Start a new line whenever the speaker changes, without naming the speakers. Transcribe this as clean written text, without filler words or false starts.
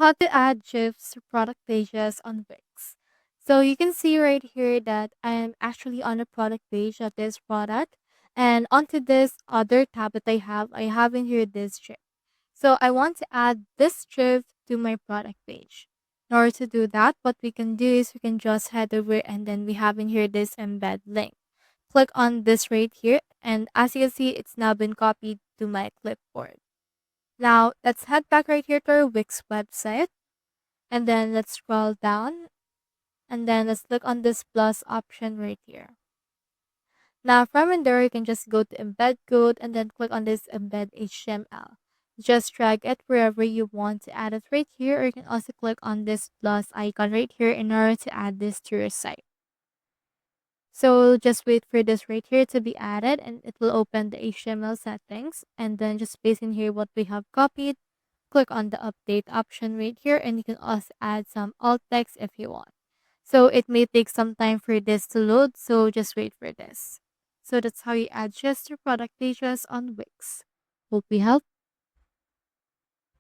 how to add GIFs to product pages on Wix. So you can see right here that I am actually on the product page of this product. And onto this other tab that I have in here this GIF. So I want to add this GIF to my product page. In order to do that, what we can do is we can just head over and then we have in here this embed link. Click on this right here, and as you can see, it's now been copied to my clipboard. Now let's head back right here to our Wix website, and then let's scroll down, and then let's click on this plus option right here. Now from in there, you can just go to embed code and then click on this embed HTML. Just drag it wherever you want to add it right here, or you can also click on this plus icon right here in order to add this to your site. So just wait for this right here to be added, and it will open the HTML settings, and then just paste in here what we have copied. Click on the update option right here, and you can also add some alt text if you want. So it may take some time for this to load, so just wait for this. So that's how you add just your product pages on Wix. Hope we helped.